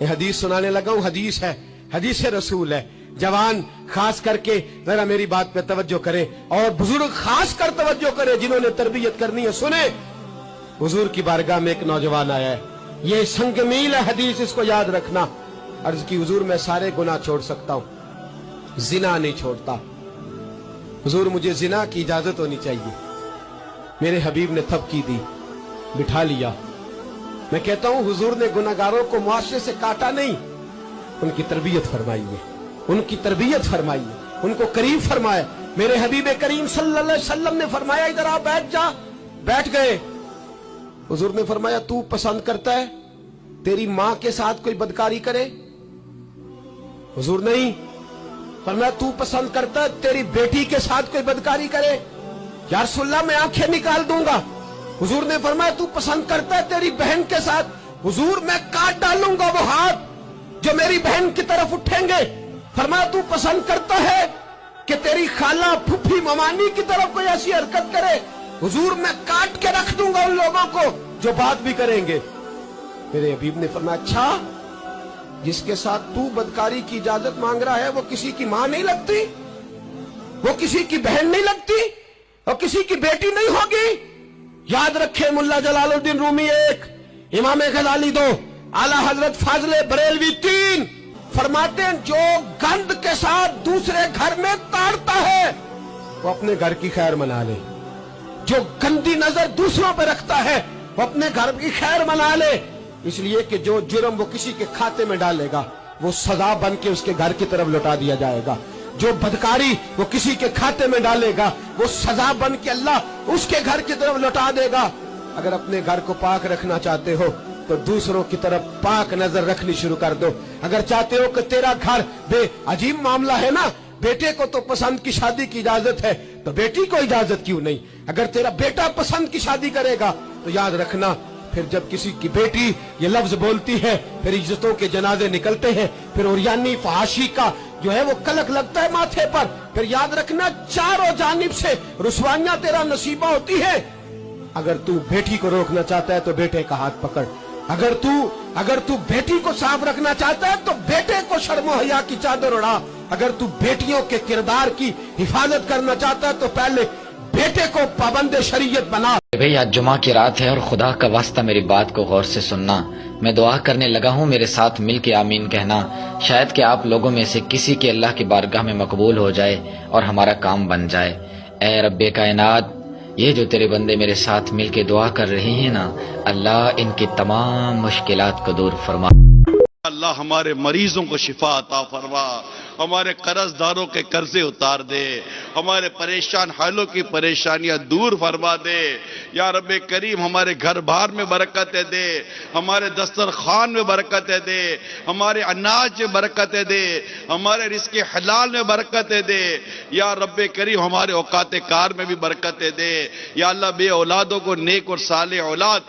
یہ حدیث سنانے لگا ہوں، حدیث ہے، حدیث رسول ہے۔ جوان خاص کر کے ذرا میری بات پہ توجہ کرے، اور بزرگ خاص کر توجہ کرے جنہوں نے تربیت کرنی ہے۔ سنیں، حضور کی بارگاہ میں ایک نوجوان آیا ہے، یہ سنگ میل ہے حدیث، اس کو یاد رکھنا۔ عرض کی حضور میں سارے گناہ چھوڑ سکتا ہوں، زنا نہیں چھوڑتا۔ حضور مجھے زنا کی اجازت ہونی چاہیے۔ میرے حبیب نے تھپکی دی، بٹھا لیا۔ میں کہتا ہوں حضور نے گناہگاروں کو معاشرے سے کاٹا نہیں، ان کی تربیت فرمائی ہے، ان کی تربیت فرمائی ہے، ان کو قریب فرمایا۔ میرے حبیب کریم صلی اللہ علیہ وسلم نے فرمایا ادھر آ، بیٹھ جا۔ بیٹھ گئے۔ حضور نے فرمایا تو پسند کرتا ہے تیری ماں کے ساتھ کوئی بدکاری کرے؟ حضور نہیں۔ فرمایا تو پسند کرتا ہے تیری بیٹی کے ساتھ کوئی بدکاری کرے؟ یا رسول اللہ میں آنکھیں نکال دوں گا۔ حضور نے فرمایا تو پسند کرتا ہے تیری بہن کے ساتھ؟ حضور میں کاٹ ڈالوں گا وہ ہاتھ جو میری بہن کی طرف اٹھیں گے۔ فرمایا تو پسند کرتا ہے کہ تیری خالہ پھوپھی ممانی کی طرف کوئی ایسی حرکت کرے؟ حضور میں کاٹ کے رکھ دوں گا ان لوگوں کو جو بات بھی کریں گے۔ میرے حبیب نے فرمایا اچھا، جس کے ساتھ تو بدکاری کی اجازت مانگ رہا ہے وہ کسی کی ماں نہیں لگتی، وہ کسی کی بہن نہیں لگتی، اور کسی کی بیٹی نہیں ہوگی؟ یاد رکھیں، ملا جلال الدین رومی 1، امام غزالی 2، اعلی حضرت فاضل بریلوی 3، فرماتے ہیں جو گند کے ساتھ دوسرے گھر میں تاڑتا ہے وہ اپنے گھر کی خیر منا لے، جو گندی نظر دوسروں پہ رکھتا ہے وہ اپنے گھر کی خیر منا لے، اس لیے کہ جو جرم وہ کسی کے کھاتے میں ڈالے گا وہ سزا بن کے اس کے گھر کی طرف لوٹا دیا جائے گا، جو بدکاری وہ کسی کے کھاتے میں ڈالے گا وہ سزا بن کے اللہ اس کے گھر کی طرف لوٹا دے گا۔ اگر اپنے گھر کو پاک رکھنا چاہتے ہو تو دوسروں کی طرف پاک نظر رکھنی شروع کر دو۔ اگر چاہتے ہو کہ تیرا گھر بے عجیب معاملہ ہے نا، بیٹے کو تو پسند کی شادی کی اجازت ہے تو بیٹی کو اجازت کیوں نہیں؟ اگر تیرا بیٹا پسند کی شادی کرے گا تو یاد رکھنا پھر جب کسی کی بیٹی یہ لفظ بولتی ہے پھر عزتوں کے جنازے نکلتے ہیں، پھر اوریانی فحاشی کا جو ہے وہ کلک لگتا ہے ماتھے پر، پھر یاد رکھنا چاروں جانب سے رسوائیاں تیرا نصیبہ ہوتی ہے۔ اگر تو بیٹی کو روکنا چاہتا ہے تو بیٹے کا ہاتھ پکڑ، اگر تو بیٹی کو صاف رکھنا چاہتا ہے تو بیٹے کو شرم و حیا کی چادر اڑا، اگر تو بیٹیوں کے کردار کی حفاظت کرنا چاہتا ہے تو پہلے بیٹے کو پابند شریعت بنا۔ بھئی آج جمعہ کی رات ہے اور خدا کا واسطہ میری بات کو غور سے سننا۔ میں دعا کرنے لگا ہوں، میرے ساتھ مل کے آمین کہنا، شاید کہ آپ لوگوں میں سے کسی کے اللہ کی بارگاہ میں مقبول ہو جائے اور ہمارا کام بن جائے۔ اے رب کائنات، یہ جو تیرے بندے میرے ساتھ مل کے دعا کر رہے ہیں نا، اللہ ان کی تمام مشکلات کو دور فرما۔ اللہ ہمارے مریضوں کو شفا عطا فرما، ہمارے قرض داروں کے قرضے اتار دے، ہمارے پریشان حالوں کی پریشانیاں دور فرما دے۔ یا رب کریم ہمارے گھر بار میں برکتیں دے، ہمارے دسترخوان میں برکتیں دے، ہمارے اناج میں برکتیں دے، ہمارے رزق حلال میں برکتیں دے۔ یا رب کریم ہمارے اوقات کار میں بھی برکتیں دے۔ یا اللہ بے اولادوں کو نیک اور صالح اولاد